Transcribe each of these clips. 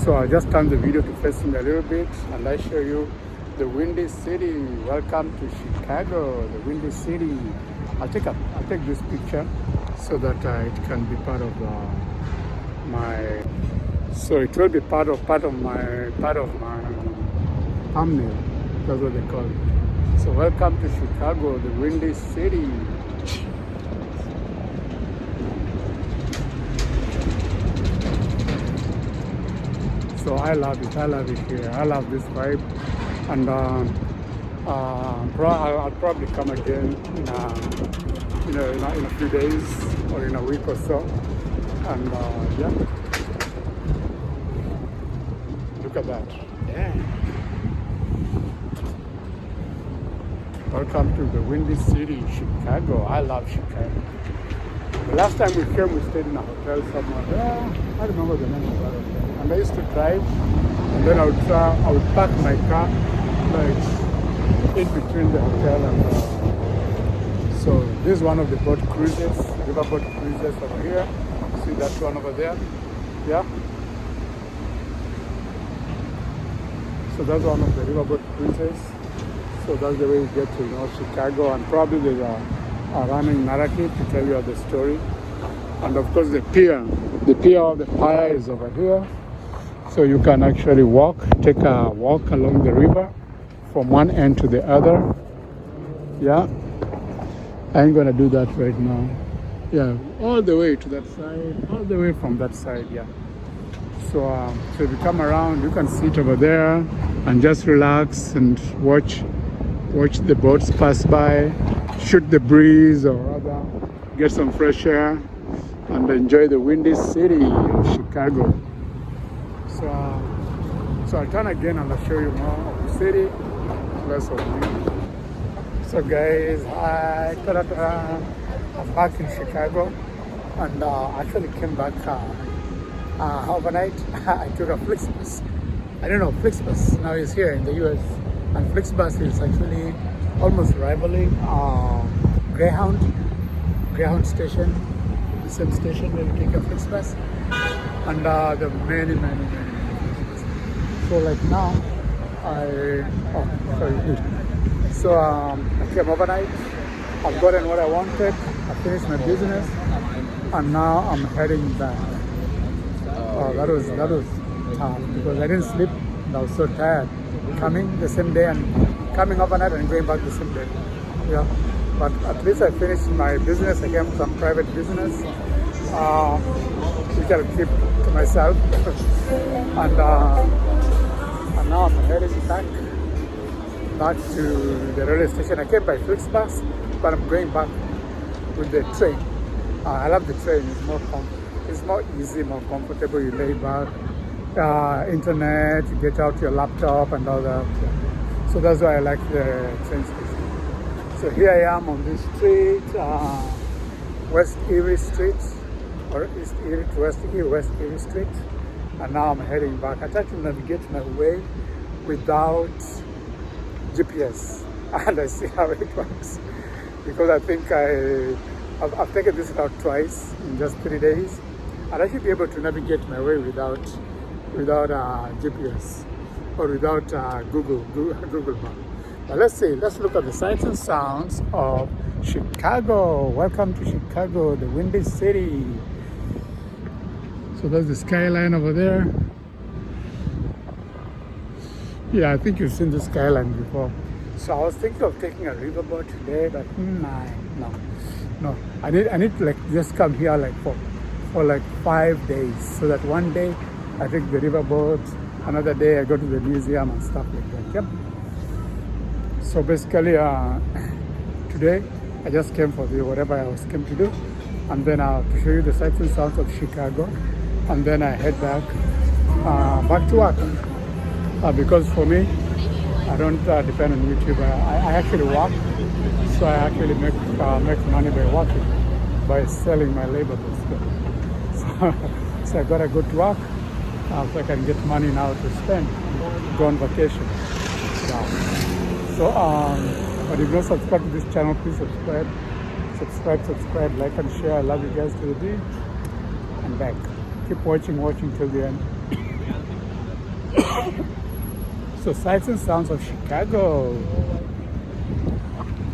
So I just turn the video to facing a little bit and I show you the Windy City. Welcome to Chicago, the Windy City. I'll take this picture so that it can be part of my. So it will be part of my thumbnail. That's what they call it. So welcome to Chicago, the Windy City. So I love it here. I love this vibe, and I'll probably come again in a few days or in a week or so. And yeah, look at that. Yeah. Welcome to the Windy City, Chicago. I love Chicago. The last time we came, we stayed in a hotel somewhere. Yeah, I remember the name of that hotel. And I used to drive, and then I would park my car like in between the hotel and. So this is one of the boat cruises, riverboat cruises over here. See that one over there? Yeah. So that's one of the riverboat cruises. So that's the way you get to Chicago, and probably there's a running narrative to tell you the story. And of course the pier of the pier is over here. So you can actually take a walk along the river from one end to the other. Yeah. I ain't gonna do that right now. Yeah, all the way to that side, all the way from that side, yeah. So if you come around, you can sit over there and just relax and watch the boats pass by, shoot the breeze, or rather get some fresh air and enjoy the Windy City of Chicago. So I'll turn again and I'll show you more of the city, less of me. So guys, I'm back in Chicago, and actually came back overnight. I took a Flixbus. I don't know, Flixbus now is here in the US, and Flixbus is actually almost rivaling Greyhound station, the same station where you take a Flixbus, and there are many Flixbus. So like now, So I came overnight. I've gotten what I wanted. I finished my business, and now I'm heading back. That was tough because I didn't sleep. And I was so tired. Coming the same day and coming overnight and going back the same day. Yeah, but at least I finished my business. I came from some private business, which I'll keep to myself. And now I'm heading back to the railway station. I came by Flixbus, but I'm going back with the train. I love the train. It's more easy, more comfortable. You lay back, internet, you get out your laptop and all that. So that's why I like the train station. So here I am on this street, West Erie Street, or East Erie to West Erie Street. And now I'm heading back. I try to navigate my way without GPS, and I see how it works, because I think I've taken this route twice in just 3 days, and I should be able to navigate my way without GPS or without Google Map. But let's look at the sights and sounds of Chicago. Welcome to Chicago, the Windy City. So that's the skyline over there. Yeah, I think you've seen the skyline before. So I was thinking of taking a riverboat today, but no. I need to just come here for 5 days, so that one day I take the riverboat, another day I go to the museum and stuff like that. Yep. So basically, today I just came for whatever I was came to do, and then to show you the sights and sounds of Chicago, and then I head back to work. Because for me, I don't depend on YouTube. I actually work, so I actually make money by working, by selling my labor. So I gotta go to work so I can get money now to spend, go on vacation. Yeah. So but if you're not subscribed to this channel, please subscribe, like and share. I love you guys to the beat and back. Keep watching till the end. So sights and sounds of Chicago.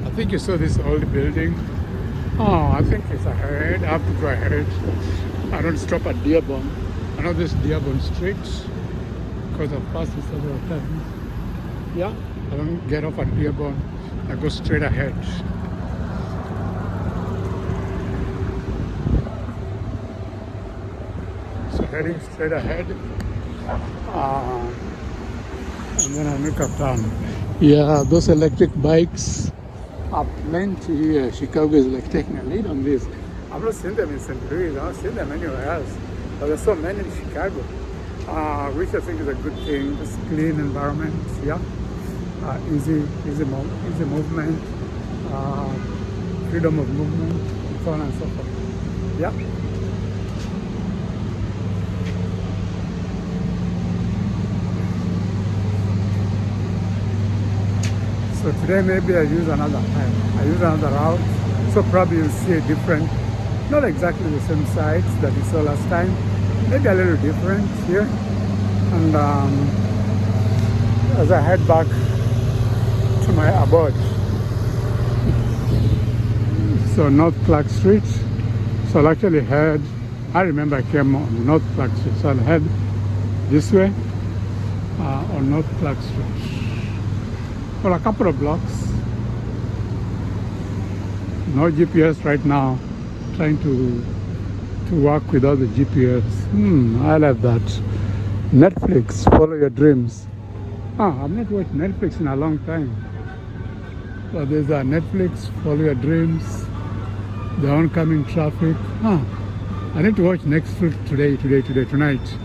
I think you saw this old building. Oh, I think it's ahead. I have to go ahead. I don't stop at Dearborn. I know this Dearborn Street because I've passed it several times. Yeah, I don't get off at Dearborn. I go straight ahead. So heading straight ahead. And then I look uptown. Yeah, those electric bikes are plenty. Chicago is like taking a lead on this. I've not seen them in St. Louis. I've not seen them anywhere else. But there's so many in Chicago, which I think is a good thing. It's clean environment. Yeah, easy movement, freedom of movement, and so on and so forth. Yeah. So today maybe I use another route. So probably you'll see a different, not exactly the same sites that you saw last time. Maybe a little different here. And as I head back to my abode. So North Clark Street. So I'll actually head, I remember I came on North Clark Street. So I'll head this way on North Clark Street. For a couple of blocks. No GPS right now. Trying to work without the GPS. I love that. Netflix, follow your dreams. I've not watched Netflix in a long time. So there's a Netflix, follow your dreams. The oncoming traffic. I need to watch Netflix tonight.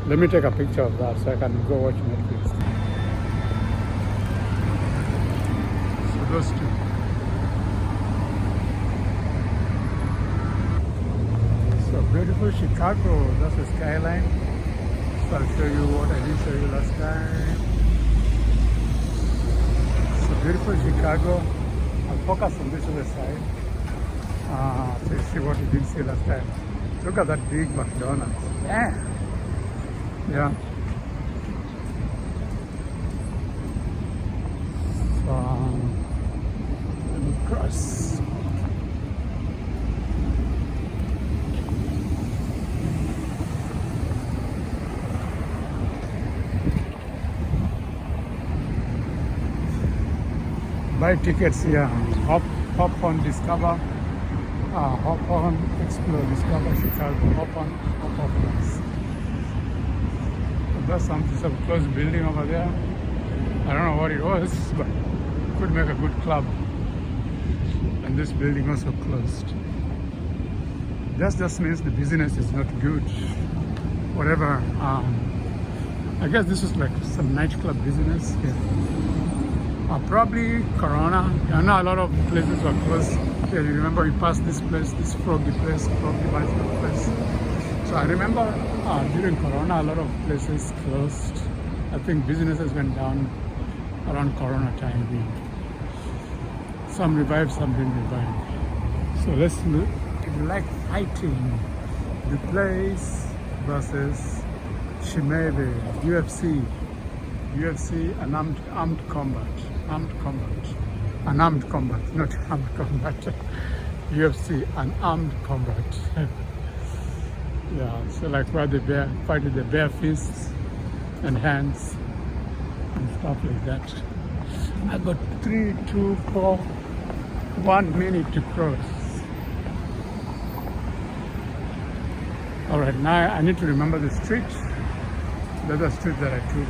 Let me take a picture of that so I can go watch Netflix. So those two. So beautiful Chicago. That's the skyline. So I'll show you what I didn't show you last time. So beautiful Chicago. I'll focus on this other side. So you see what you didn't see last time. Look at that big McDonald's. Yeah. So, let me cross. Buy tickets here. Hop on Discover. Hop on Explore Discover Chicago. Hop on. That's something, some closed building over there. I don't know what it was, but could make a good club. And this building also closed. That just means the business is not good. Whatever. I guess this is like some nightclub business here. Probably Corona. I know a lot of places were closed. Yeah, you remember we passed this place, this Froggy Bicycle place. So I remember during Corona, a lot of places closed. I think businesses went down around Corona time. Some revived, some didn't revive. So let's look. If you like fighting, The Place versus Shimebe, UFC, unarmed combat, unarmed combat, not armed combat. UFC, unarmed combat. Yeah, so like where the bear fight with the bare fists and hands and stuff like that. I got 3, 2, 4, 1 minute to cross. All right, now I need to remember the street, the other street that I took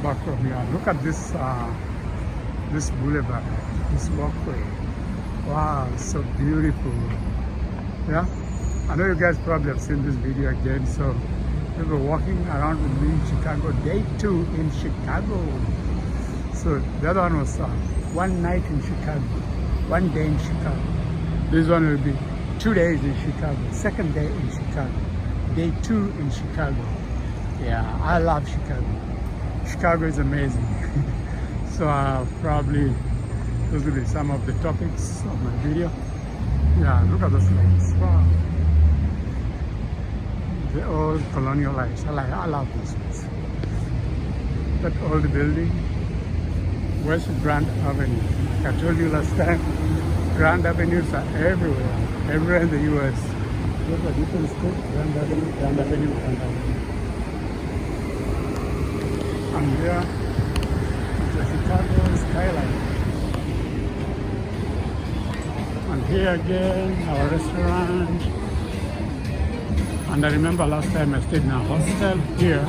back from here. Look at this, this boulevard, this walkway. Wow, it's so beautiful. Yeah. I know you guys probably have seen this video again, so we were walking around with me in Chicago, day 2 in Chicago. So the other one was one night in Chicago, 1 day in Chicago. This one will be 2 days in Chicago, 2nd day in Chicago, day 2 in Chicago. Yeah, I love Chicago. Chicago is amazing. So probably those will be some of the topics of my video. Yeah, look at those lights. Wow. The old colonial lights. I love this place. That old building, West Grand Avenue. I told you last time, Grand Avenues are everywhere in the US. Look at different states, Grand Avenue, Grand Avenue, Grand Avenue. And here is the Chicago skyline. And here again, our restaurant. And I remember last time I stayed in a hostel here.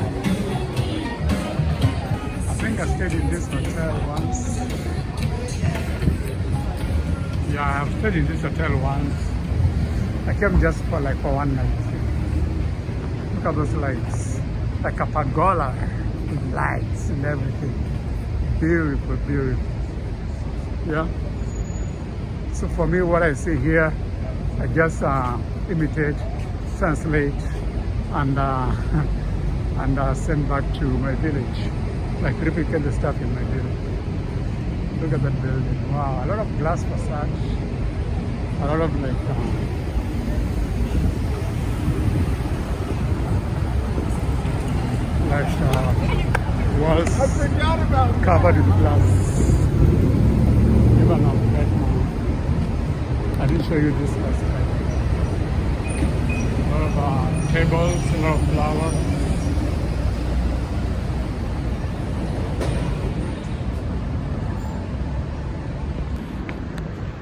I think I stayed in this hotel once. Yeah, I have stayed in this hotel once. I came just for one night. Look at those lights. Like a pergola with lights and everything. Beautiful, beautiful. Yeah. So for me, what I see here, I just imitate, translate, and send back to my village. Like replicate the stuff in my village. Look at that building. Wow, a lot of glass facade. A lot of walls covered with glass. Even on right now. I didn't show you this last time. A lot of tables, a lot of flowers.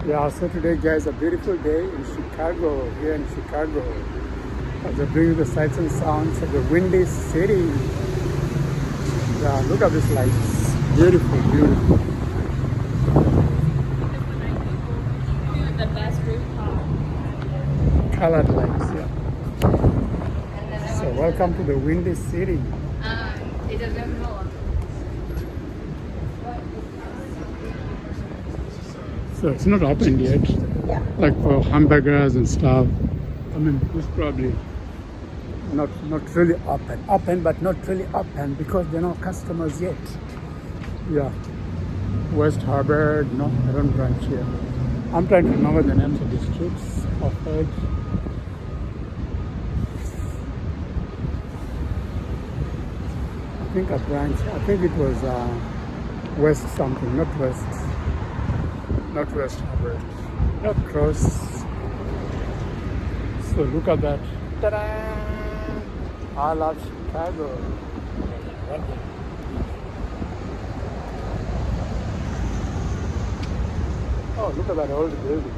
Yeah, so today guys, a beautiful day in Chicago, here in Chicago. As I bring you the sights and sounds of the Windy City. Yeah, look at these lights. Beautiful, beautiful. The best rooftop. Colored lights, yeah. So welcome to the Windy City. It doesn't know. So it's not open yet. Yeah. Like for hamburgers and stuff. I mean, it's probably not really open, but not really open because there are no customers yet. Yeah. West Harbor, no, I don't branch here. I'm trying to remember the names of the streets of it. I think a branch, I think it was West something, not West Harbor, not Cross. So look at that. Ta-da! I love Chicago. Oh, look at that old building.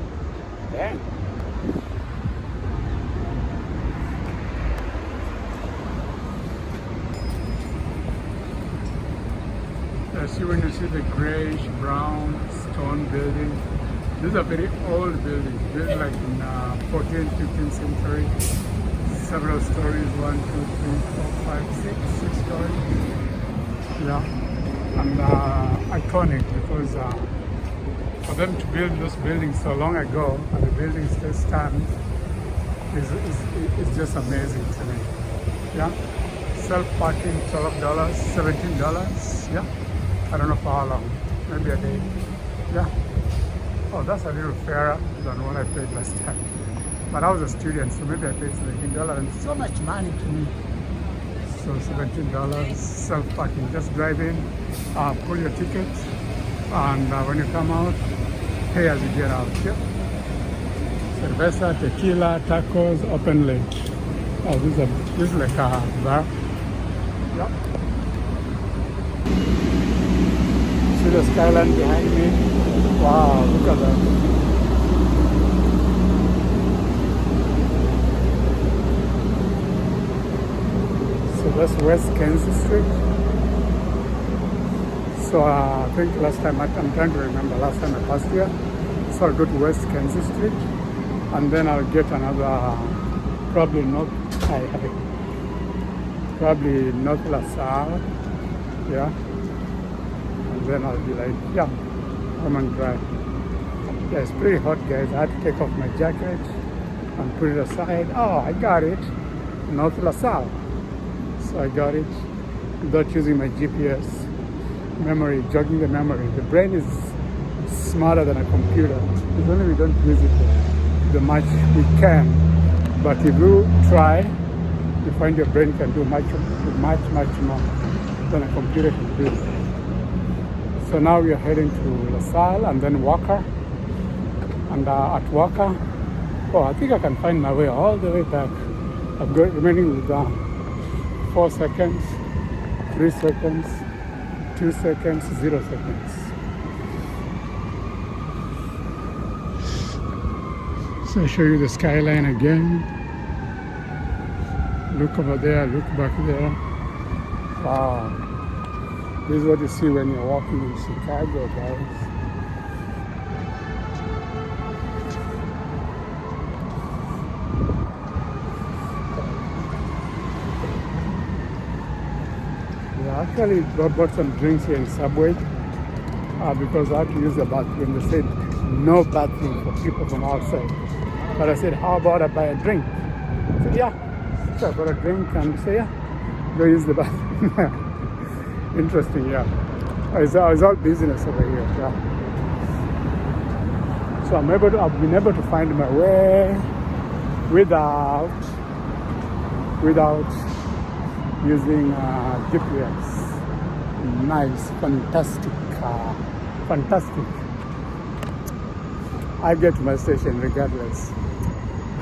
Dang. See when you see the grayish brown stone building. This is a very old building, built like in 14th, 15th century. Several stories, 1, 2, 3, 4, 5, 6 stories. Yeah, and iconic because for them to build those buildings so long ago and the buildings still stand is just amazing to me. Yeah, self-parking $12, $17. Yeah. I don't know for how long, maybe a day. Yeah. Oh, that's a little fairer than what I paid last time. But I was a student, so maybe I paid $17 and so much money to me. So $17, self-parking, just drive in, pull your ticket, and when you come out, pay as you get out. Yeah. Cerveza, tequila, tacos, open late. Oh, this is like a bar. Yeah. See the skyline behind me? Wow, look at that. So that's West Kansas Street. So I think last time, I'm trying to remember, last time I passed here. So I'll go to West Kansas Street and then I'll get another, probably North LaSalle. Yeah. Then I'll be like, yeah, come and drive. Yeah, it's pretty hot, guys. I had to take off my jacket and put it aside. Oh, I got it. North LaSalle. So I got it without using my GPS. Memory, jogging the memory. The brain is smarter than a computer. It's only we don't use it the much we can. But if you try, you find your brain can do much more than a computer can do. So now we are heading to LaSalle and then Walker. And at Walker, I think I can find my way all the way back. I'm remaining with 4 seconds, 3 seconds, 2 seconds, 0 seconds. So I'll show you the skyline again. Look over there, look back there. Wow. This is what you see when you're walking in Chicago, guys. Actually bought some drinks here in Subway because I had to use the bathroom. They said no bathroom for people from outside. But I said, how about I buy a drink? I said, yeah. So I bought a drink and say, yeah, go use the bathroom. Interesting, yeah. It's all business over here, yeah. So I've been able to find my way without using GPS. Nice, fantastic. I get to my station regardless.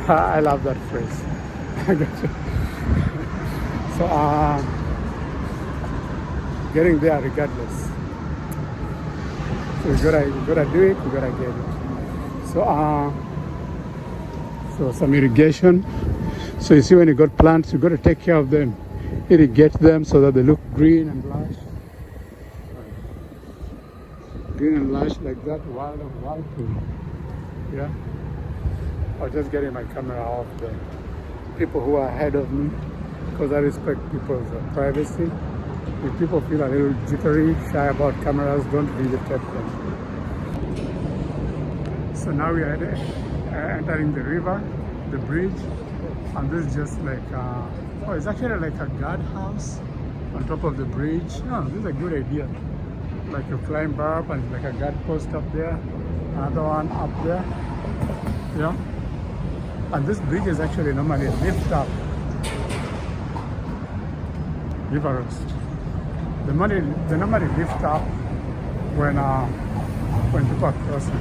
I love that phrase. I get to. So getting there regardless. So we gotta do it. We gotta get it. So some irrigation. So you see, when you got plants, you got to take care of them, irrigate them so that they look green and lush. Green and lush like that, wild. Yeah. I was just getting my camera off the people who are ahead of me because I respect people's privacy. If people feel a little jittery, shy about cameras, don't videotape them. So now we are entering the river, the bridge, and this is just like, it's actually like a guardhouse on top of the bridge. No, this is a good idea. Like you climb up and like a guard post up there, another one up there, yeah. And this bridge is actually normally lift up. River Roast. They normally lift up when people are crossing.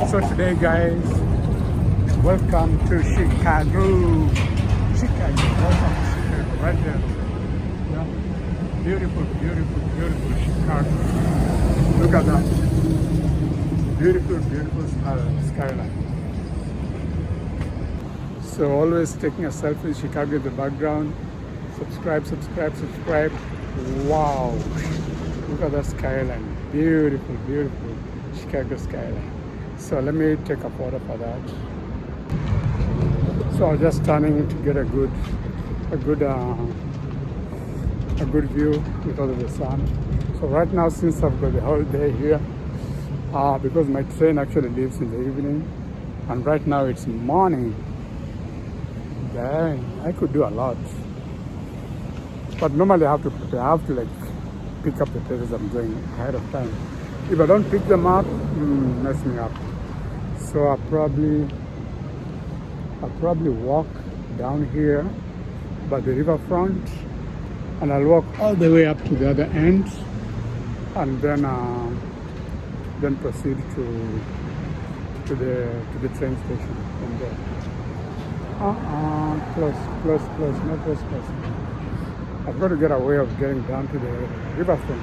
So today, guys, welcome to Chicago. Welcome to Chicago, right there. Yeah. Beautiful Chicago. Look at that. Beautiful skyline. So always taking a selfie in Chicago in the background. Subscribe. Wow. Look at that skyline. Beautiful Chicago skyline. So let me take a photo for that. So I'm just turning to get a good view because of the sun. So right now, since I've got the whole day here, because my train actually leaves in the evening, and right now it's morning. Dang, I could do a lot. But normally I have to prepare. I have to like pick up the places I'm going ahead of time. If I don't pick them up, mess me up. So I'll probably walk down here by the riverfront, and I'll walk all the way up to the other end, and then proceed to the train station from there. Close, no trespassing. I've got to get a way of getting down to the riverfront.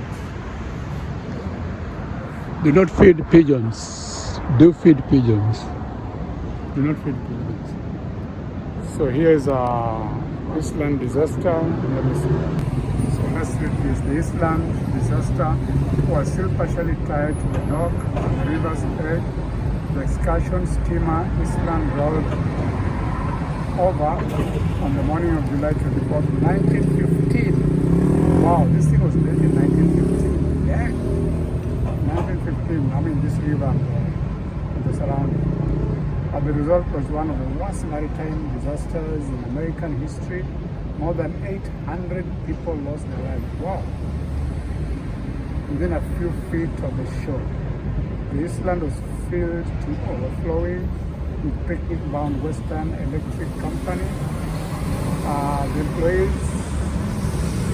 Do not feed pigeons. Do feed pigeons. Do not feed pigeons. So here is Eastland disaster. Let me see. So let's read this. The Eastland disaster was still partially tied to the dock on the river's edge. The excursion steamer Eastland rolled over on the morning of July 24th, 1915. Wow, this thing was built in 1915. Yeah. 1915, I mean this river and the surrounding. And the result was one of the worst maritime disasters in American history. More than 800 people lost their lives. Wow. Within a few feet of the shore. The Eastland was filled to overflowing with picnic-bound Western Electric Company The employees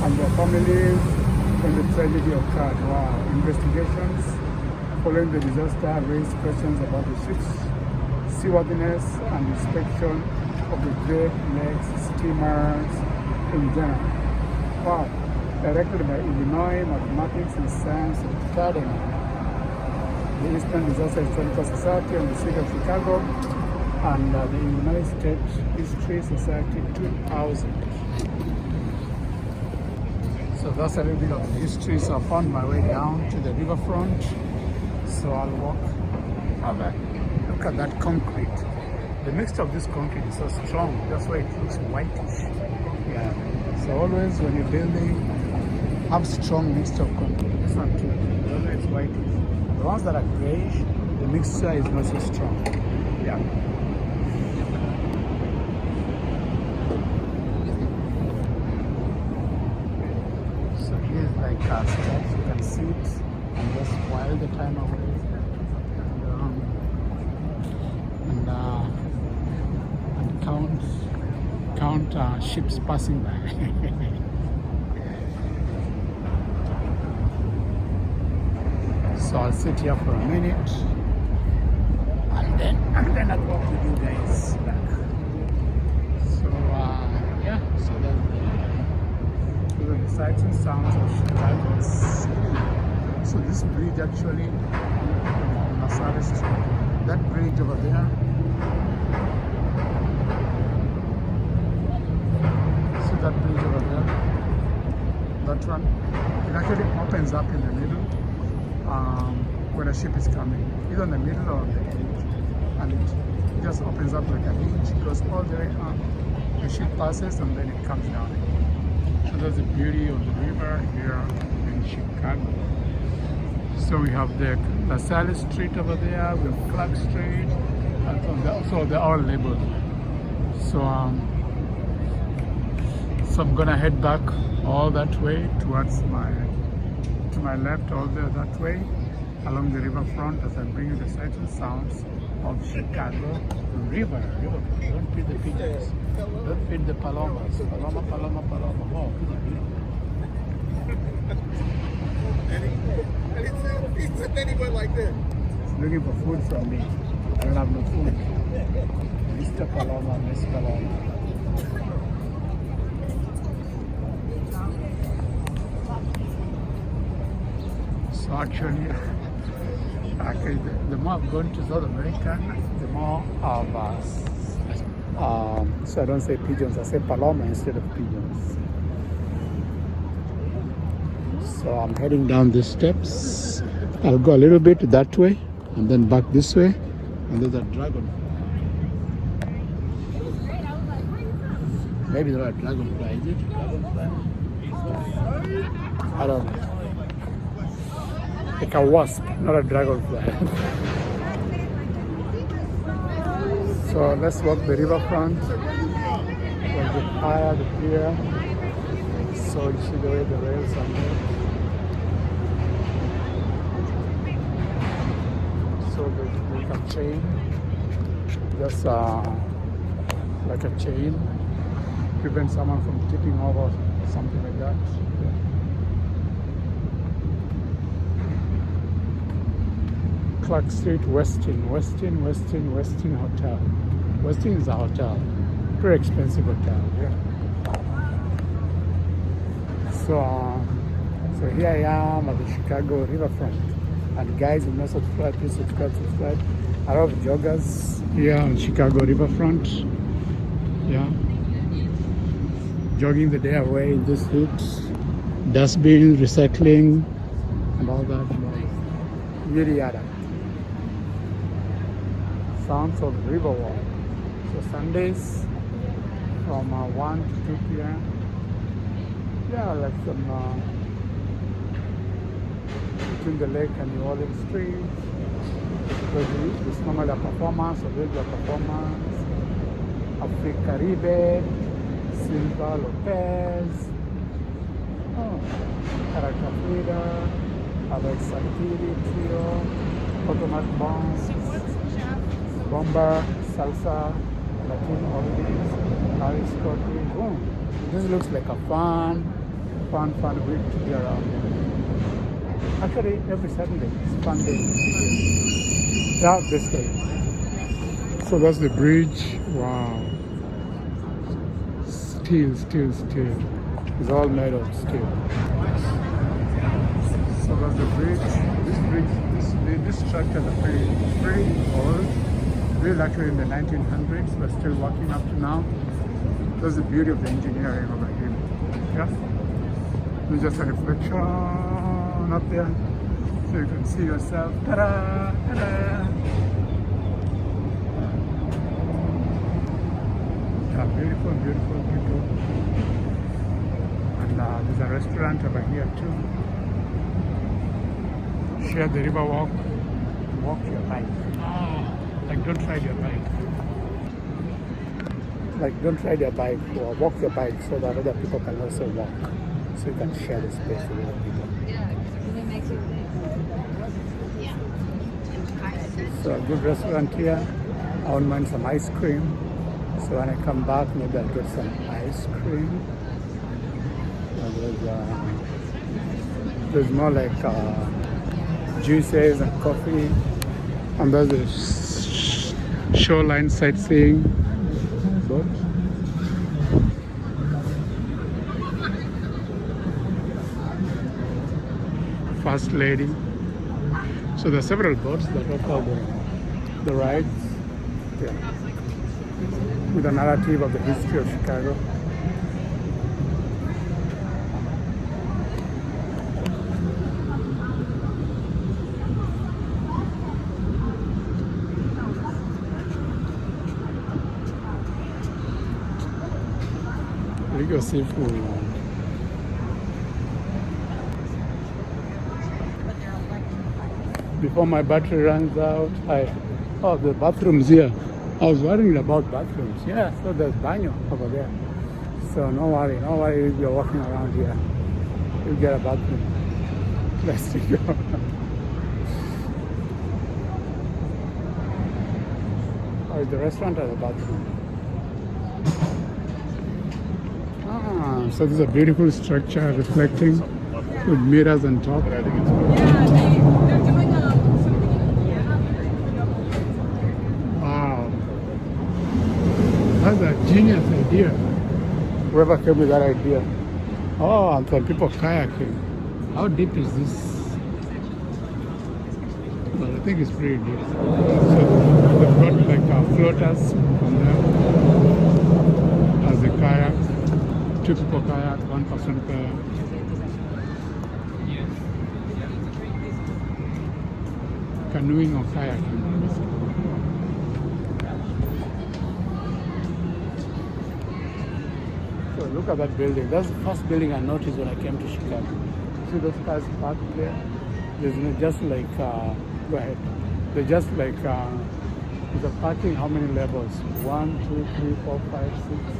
and their families when the tragedy occurred. Wow. Investigations following the disaster raised questions about the ship's seaworthiness and inspection of the Great Lakes steamers in general. Wow. Directed by Illinois Mathematics and Science Academy, the Eastern Disaster Historical Society and the City of Chicago, and the Illinois State History Society 2000. So that's a little bit of the history. So I found my way down to the riverfront. So I'll walk. Look at that concrete. The mixture of this concrete is so strong. That's why it looks whitish. Yeah. So always when you're building, have strong mixture of concrete. This one too. Always it's whitish. The ones that are grayish, the mixture is not so strong. Yeah. So here's like steps. You can see it and just while the time away. And count ships passing by. So I'll sit here for a minute and then I'll walk with you guys back. So yeah, so those are the sights and sounds of Chicago City. So this bridge actually on LaSalle Street, that bridge over there. See that bridge over there? That one? It actually opens up in the middle. When a ship is coming, either in the middle or on the edge, and it just opens up like a hinge. It goes all the way up, the ship passes, and then it comes down again. So that's the beauty of the river here in Chicago. So we have the LaSalle Street over there, we have Clark Street, and so they're all labeled. So I'm gonna head back all that way towards to my left, all there that way, along the riverfront as I bring you the sights and sounds of Chicago River. Don't feed the pigeons. Don't feed the palomas. Paloma. Oh, He's sitting anywhere like that. he's looking for food from me. I don't have no food. Mr. Paloma, Miss Paloma. So actually, the more I've gone to South America, the more I've so I don't say pigeons, I say paloma instead of pigeons. So I'm heading down these steps. I'll go a little bit that way and then back this way, and there's a dragon. Maybe there are dragonfly. Is it dragonfly? I don't know. Like a wasp, not a dragonfly. So let's walk the riverfront. We'll get higher, the pier. So you see the way the rails are made. So there's like a chain, just like a chain, prevent someone from tipping over, something like that. Clark Street, Westin Hotel. Westin is a hotel, pretty expensive hotel. Yeah. So here I am at the Chicago riverfront. And guys, if you're not subscribed, please subscribe. A lot of joggers here on Chicago riverfront. Yeah. Jogging the day away in this heat. Dustbin, recycling, and all that. Yada yada. Sounds of Riverwalk. So Sundays from 1 to 2 p.m. Yeah, like some between the lake and New Orleans Street. Because it's normally a performance, so there'll be a performance. Africaribe, Silva Lopez, Caracafrida, Alex Santiri Trio, Potomac Bombs, Bomba, Salsa, Latin Oldies, Harry Scotty. Oh, this looks like a fun week to be around here. Actually, every Saturday is a fun day. Yeah, this way. So that's the bridge. Wow. Steel. It's all made of steel. So that's the bridge. This structure is pretty old. Built actually in the 1900s, but still working up to now. That's the beauty of the engineering over here. Yeah. There's just a reflection up there, so you can see yourself. Ta-da! Ta-da! Yeah, beautiful. And there's a restaurant over here too. Share the river walk. Walk your bike. Like don't ride your bike. Like don't ride your bike or walk your bike so that other people can also walk. So you can share the space with other people. Yeah, because it makes you yeah. So a good restaurant here. I won't mind some ice cream. So when I come back, maybe I'll get some ice cream. And there's more like juices and coffee. And there's a shoreline sightseeing boat. First Lady. So there are several boats that offer the rides. Yeah. With a narrative of the history of Chicago. Rico Seafood. Before my battery runs out, the bathrooms here. I was worrying about bathrooms. Yeah, so there's baño over there. So no worry if you're walking around here. You'll get a bathroom. Let's go. Oh, is the restaurant or the bathroom? So this is a beautiful structure reflecting with mirrors on top. Yeah, they're doing Wow. That's a genius idea. Whoever came with that idea. Oh, and some people kayaking. How deep is this? Well, I think it's pretty deep. So they've got like floaters on there as a kayak. 2 people kayak, 1 person kayak. Canoeing or kayaking. So look at that building. That's the first building I noticed when I came to Chicago. See those cars parked there? There's just like, go ahead. They're just like, the parking, how many levels? 1, 2, 3, 4, 5, 6.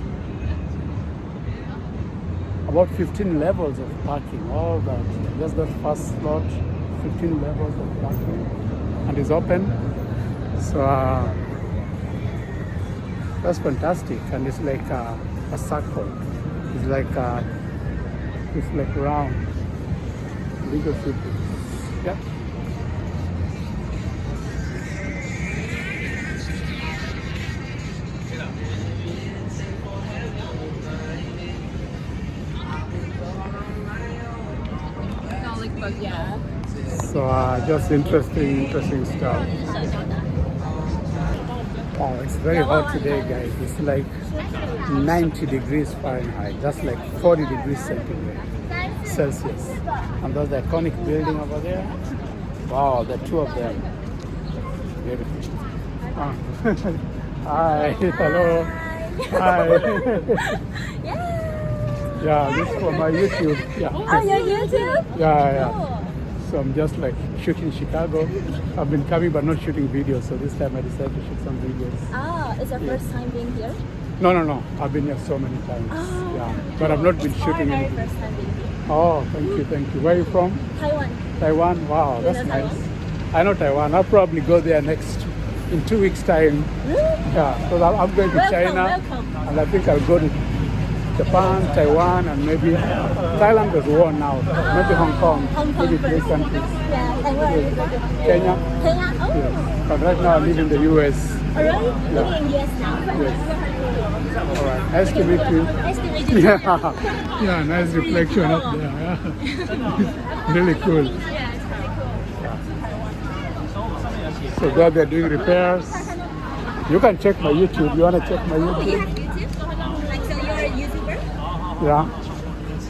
About 15 levels of parking, all that. Just the first slot, 15 levels of parking. And it's open. So that's fantastic. And it's like a circle. It's like round. Legal city. Yeah. Yeah. So just interesting stuff. Wow, it's very hot today, guys. It's like 90 degrees Fahrenheit. That's like 40 degrees Celsius. And there's the iconic building over there. Wow, the 2 of them. Beautiful. Hi, hello. Hi. Yeah, this is for my YouTube. Yeah. Oh, your YouTube? Yeah. So I'm just like shooting Chicago. I've been coming but not shooting videos, so this time I decided to shoot some videos. Ah, it's your first time being here? No. I've been here so many times. Oh, yeah. But I've not been shooting my anything. first time being here. Oh, thank you. Where are you from? Taiwan. Taiwan? Wow, You that's know nice. Taiwan? I know Taiwan. I'll probably go there in 2 weeks' time. Really? Yeah, because I'm going to China. Welcome. And I think I'll go to Japan, Taiwan, and maybe Thailand is war now. Maybe Hong Kong. Maybe three countries. Yeah, and where are you going? Kenya. Kenya? Oh, Yes. But right now I live in the US. oh really? Living in US now? Yes. All right. Nice to meet you. Nice to meet you. Yeah. Yeah, nice reflection up there. Yeah. Really cool. Yeah, it's really cool. So there they're doing repairs. You can check my YouTube. You want to check my Oh, you YouTube? have YouTube? Like, so you're a YouTuber? Yeah.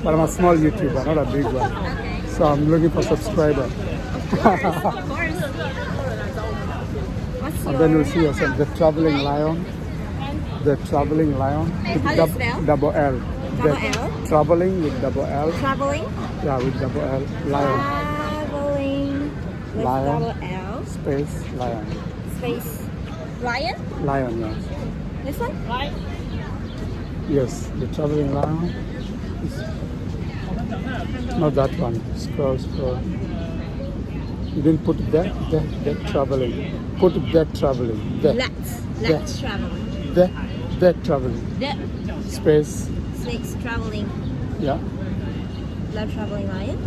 But I'm a small YouTuber, not a big one. Okay. So I'm looking for subscribers. Of course. What's And your... then you'll see yourself, the traveling lion. The traveling lion. With How do you spell? double L. Double The L? Traveling with double L. Traveling? Yeah, with double L. Lion. Traveling with Lion. double L. Space lion. Space. Lion? Lion, yes. This one? Lion. Yes, the traveling lion. Not that one. Scroll. You didn't put that traveling. Put that traveling. Let's traveling. That traveling. The Space. snakes traveling. Yeah. Love traveling lion.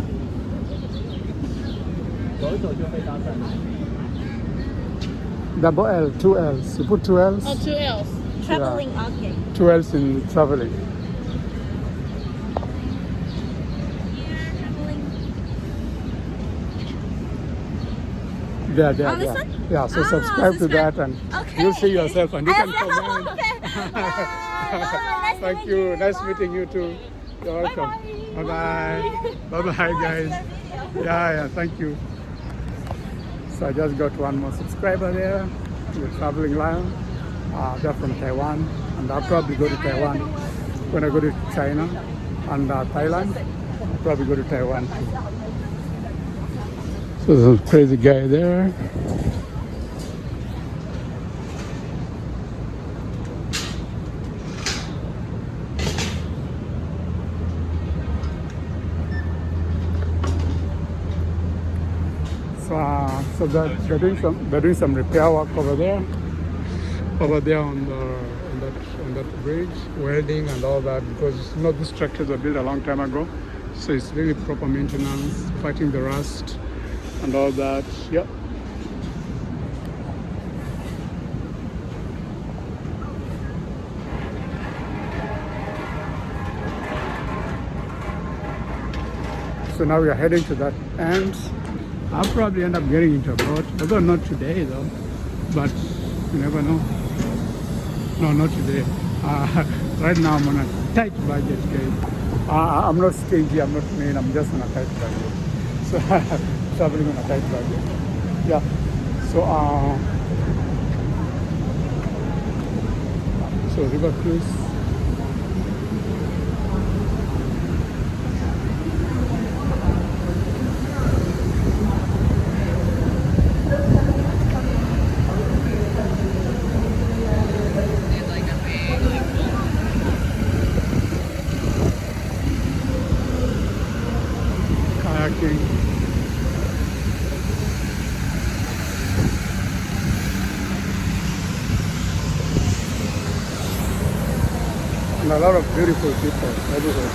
Double L, two L's. You put two L's. Oh, 2 L's. Traveling, okay. Two L's in traveling. There. Oh, this one? Yeah, so Ah, subscribe to subscribe. that and Okay. you'll see yourself and you can Okay. comment. Nice to Thank meet you. Nice meeting you too. You're welcome. Bye-bye. Bye-bye, guys. Yeah, thank you. So I just got one more subscriber there, the Traveling Lion. They're from Taiwan, and I'll probably go to Taiwan when I go to China and Thailand. I'll probably go to Taiwan too. So there's a crazy guy there. So they're doing some repair work over there on that bridge, welding and all that, because these structures were built a long time ago, so it's really proper maintenance, fighting the rust and all that. Yep. So now we are heading to that end. I'll probably end up getting into a boat, although not today though, but you never know. No, not today. Right now I'm on a tight budget, guys. I'm not stingy, I'm not mean, I'm just on a tight budget. So traveling on a tight budget. Yeah. So river cruise. Kayaking. And a lot of beautiful people everywhere.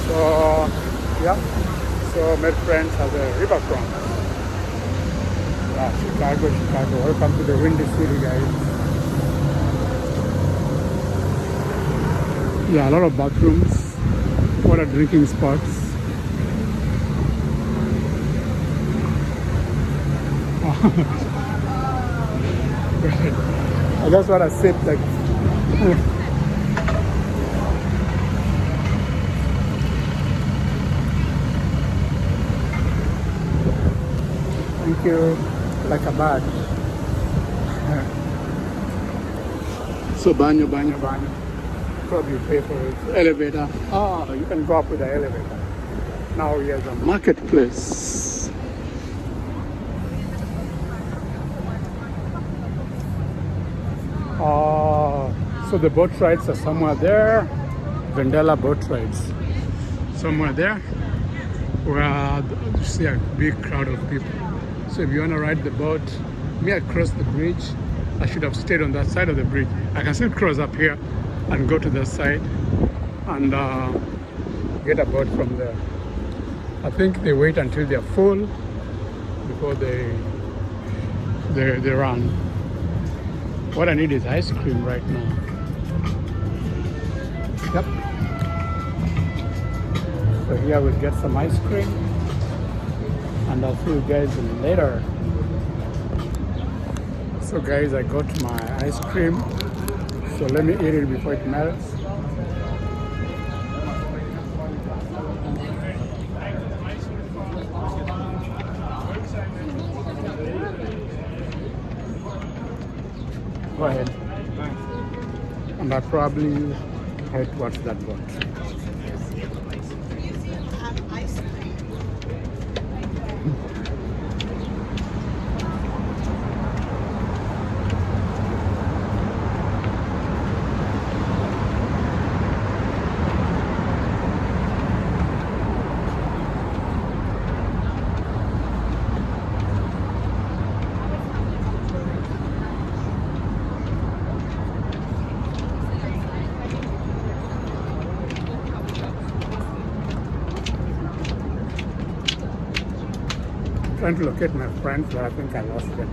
So, yeah. So, made friends at the riverfront. Yeah, Chicago. Welcome to the Windy City, guys. Yeah, a lot of bathrooms, water drinking spots. I just want to sit like. Thank you, like a badge. So banyo. Probably pay for it. Elevator. You can go up with the elevator. Now here's a marketplace. So the boat rides are somewhere there. Vendela boat rides. Somewhere there where you see a big crowd of people. So if you want to ride the boat, me across the bridge I should have stayed on that side of the bridge. I can still cross up here and go to the side and get a boat from there. I think they wait until they're full before they run. What I need is ice cream right now. Yep. So here we'll get some ice cream and I'll see you guys later. So guys, I got my ice cream. So let me eat it before it melts. Go ahead. And I probably head towards that boat. Trying to locate my friends, but I think I lost them.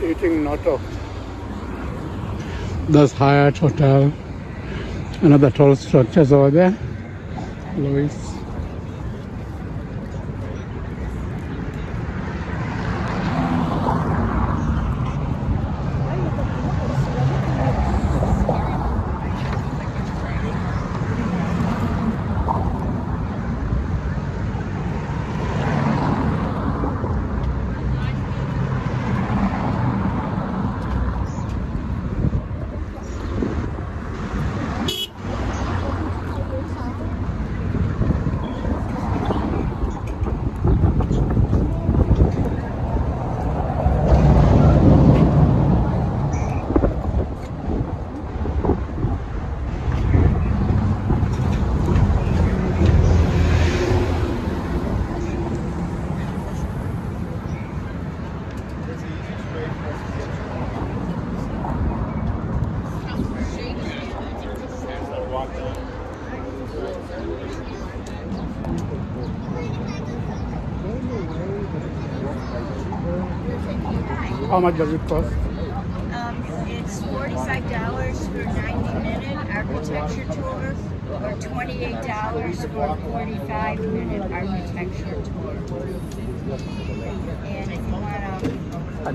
Eating Noto. That's Hyatt Hotel. Another tall structures over there. Louis. How much does it cost? It's $45 for 90-minute architecture tour, or $28 for a 45-minute architecture tour. And if you want I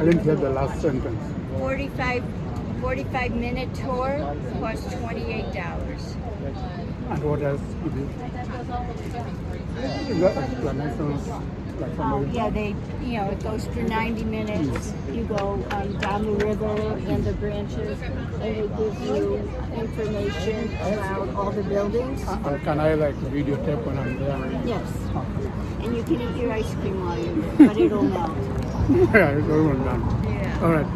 didn't hear the last sentence. 45-minute tour costs $28. And what else you do? Is that explanations like somebody? Yeah, it goes for 90 minutes. You go down the river and the branches, and it gives you information about all the buildings. Can I videotape when I'm there? Yes. And you can eat your ice cream while you're there, but it'll melt. Yeah, it's all done. Yeah. All right.